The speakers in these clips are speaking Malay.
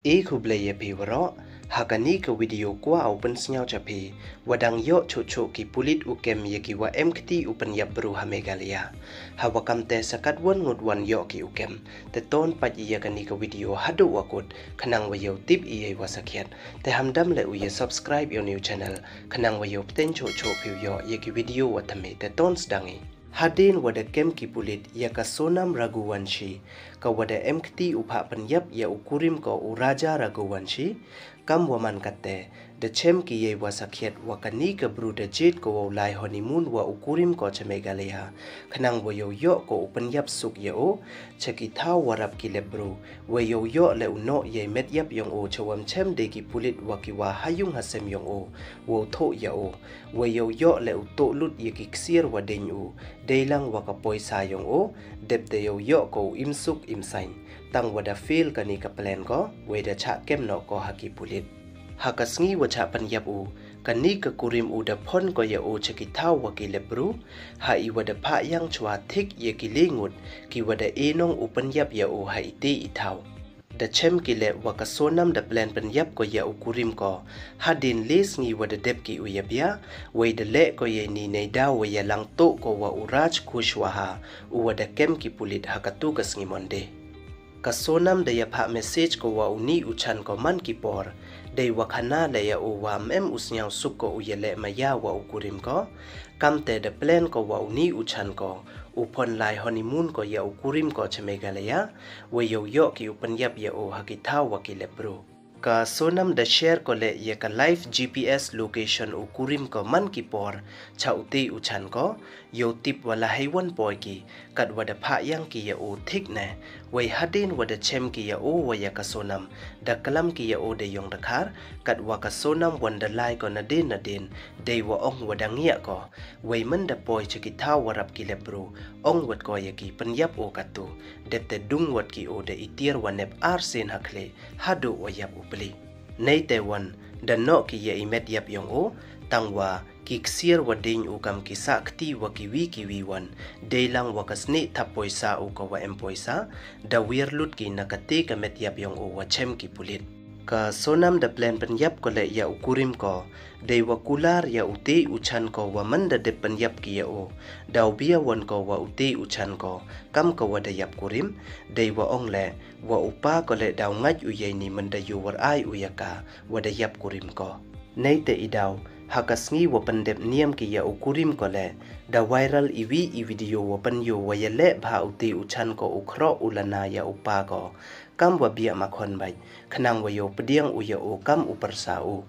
Kublaya Pivaro, Hakani ka video kwa open snyau chapi, wadang yo cucu ki pulit ukem yaki wa MKT upen yap beru Megalia. Hawakam te sakat wan ngudwan yo ki ukem, te ton pat iya kani ka video hadu wakut, kanang wayo tip iya wasakiat, te hamdam le uye subscribe yo new channel, kanang wayo pten cucu piu yo yaki video watame te ton sedangi. Hadin wada kem ki pulit ya ka Sonam Raghuvanshi ka wada MKT upha penyap ya ukurim ko uraja Raghuvanshi kam waman kate de chem ki ye wasakiat wakani ka bru de jet ko lai honeymoon wa ukurim ko Megalia khanang wayo yo ko penyap suk ya o cheki thau warap ki lebru wayo yo le uno ye met yap yong o chawam chem de ki pulit wakiwa hayung hasem yong o wo tho ya o wayo yo le uto lut ye ki ksir wa den u Deilang waka poisa yong o, dep de yo ko imsuk imsain, tang wada feel kani ka plan ko, weda cha kem no ko haki pulit. Hakasngi wacha penyap u, kani ka kurim u da pon ko ya o chekitau waki lebru, ha i wada pa yang chua thik ye ki lingut, ki wada enong u penyap ya o ha iti itau. Da chem kile waka Sonam da plan penyap ko ya ukurim ko hadin les ngi wada dep ki uyabia wei de le ko ye ni nei da we ya lang to ko wa uraj kushwaha u wada kem ki pulit hakatu kas ngi monde ka Sonam da ya pha message ko wa uni uchan ko man ki por dei wakhana le ya o wa mem usnyang suk ko uyele maya wa ukurim ko kamte da plan ko wa uni uchan ko upon lai honeymoon ko ya ukurim ko Megalia we yo ki upen yap ya o hakitau wakile bro ka Sonam da share ko le ya ka live GPS location ukurim ko man ki por chauti uchan ko yo tip wala haiwan boy ki kat wada pha yang ki ya o thik ne we hadin wada chem ki ya o wa ya ka Sonam da kalam ki ya o de yong dakhar kat wa ka Sonam wanda lai ko na din dei wa ong wada ngia ko we man da boy chikitau warap ki le bro ong wat ko ya ki penyap o katu dette dung wat ki o de itir wanep arsen hakle hadu wa yap upli nei te wan da no ki ya imet yap yong o tangwa ki ksir wading u kam ki sakti wa kiwi wan deilang wakasni thapoisa u ko wa empoisa da wirlut ki nakati ka met yap yong o wa chem ki pulit ka Sonam da plan penyap ko le ya ukurim ko dei wa kular ya uti uchan ko wa manda de penyap ki ya o da ubia wan ko wa uti uchan ko kam ko wa da yap kurim dei wa ong le wa upa ko le daw ngaj u ye ni manda yu war ai u yaka wa da yap kurim ko nei te idaw hakasngi wa pandep niam ki ya ukurim ko le da viral i video wa panyo wa ya le bha uti uchan ko ukhro ulana ya upa ko kam wa bia makhon bai khanang wa yo pediang u ya o kam uparsa u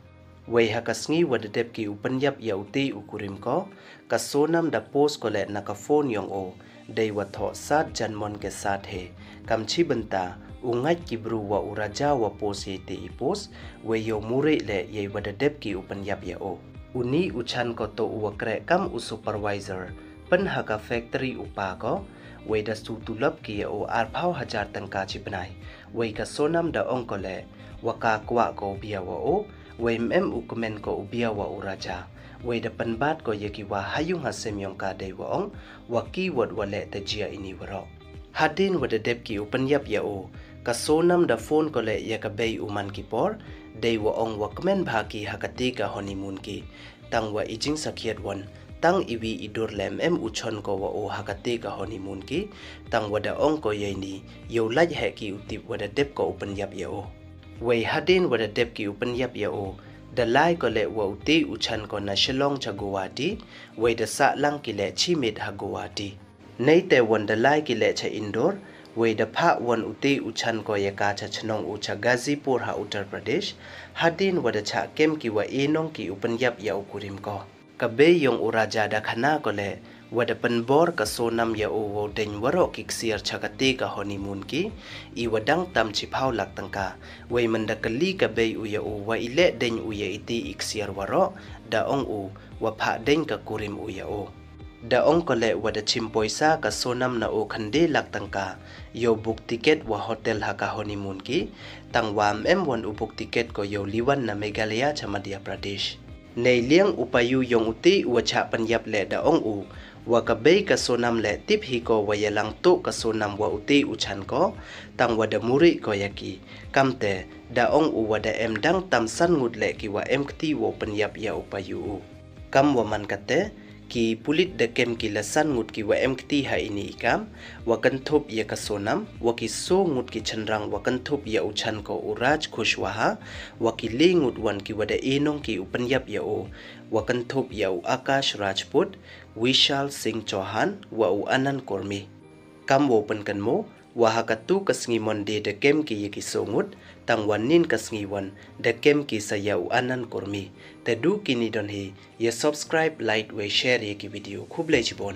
wei hakasngi wa de dep ki upanyap ya uti ukurim ko ka Sonam da post ko le naka phone yong o dei wa tho sat janmon ke sat he kam chi banta ungai ki bru wa uraja wa pose te ipos we yo mure le ye wa de dep ki upanyap ya o uni uchan ko to u kre kam u supervisor pan haka factory upa ko we da su tulap ki o ar phau hajar tangka chi banai we ka Sonam da ong ko le waka kwa ko bia wa o we mem u comment ko ubia wa uraja we da panbat ko ye ki wa hayung hasem yong ka dei wa ong wa keyword wa le te jia ini waro hadin wa da dep ki upanyap ya o ka Sonam da phone ko le ya ka bei uman ki por dei wa ong wa comment bha ki hakati ka honeymoon ki tang wa ijing sakhiat wan tang iwi idur lem uchon ko wa o hakate ka honeymoon ki tang wada ong ko ye ni yo laj he ki utip wada dep ko upen yap ya o we hadin wada dep ki upen yap ya o da lai ko le wa uti uchan ko na Shillong cha Guwahati we da sa lang ki le chimit ha Guwahati nei te wan da lai ki le cha Indore we da pha wan uti uchan ko ya ka cha Chnong u cha Gazipur ha Uttar Pradesh hadin wada cha kem ki wa enong ki upen yap ya ukurim ko kabe yong uraja da khana ko le wada penbor ka Sonam ya o wo den waro ki ksir chakati ka honeymoon ki I wadang tam chi phau lak tangka we manda kali ka be u ya o wa ile den u ya iti iksir waro da ong u wa pha den ka kurim u ya o da ong ko le wada chimpoisa ka Sonam na o khande lak tangka yo book ticket wa hotel ha ka honeymoon ki tangwam m1 u book ticket ko yo liwan na Meghalaya cha Madhya Pradesh nei liang upayu yong uti wa cha panyap le da ong u ว่ากะเบกะโซนำและติบฮีก็วายลังโตกะโซนำว่าอุติอุชันก็ตังวะดะมุริก็ยากีกำแต่ดาองอุวะดะดังตำสันงุดและกิวะกติวปัญญาบยาอุปยูกำว่ามันกะเตki pulit dekem ki lesan ngut ki wa kti ha ini ikam wa kanthop ya kasonam wa ki so ngut ki chanrang wa kanthop ya uchan ko uraj khushwaha wa ki le ngut wan ki wada enong ki upanyap ya o wa kanthop ya u Akash Rajput Vishal Singh Chauhan wa u Anand Kormi kam wo pan kan mo wa hakatu kasngi monde dekem ki yaki so ngut tang wanin kasngi wan dekem ki saya u Anand Kormi te du kini don he ye subscribe like we share ye ki video khub le jibon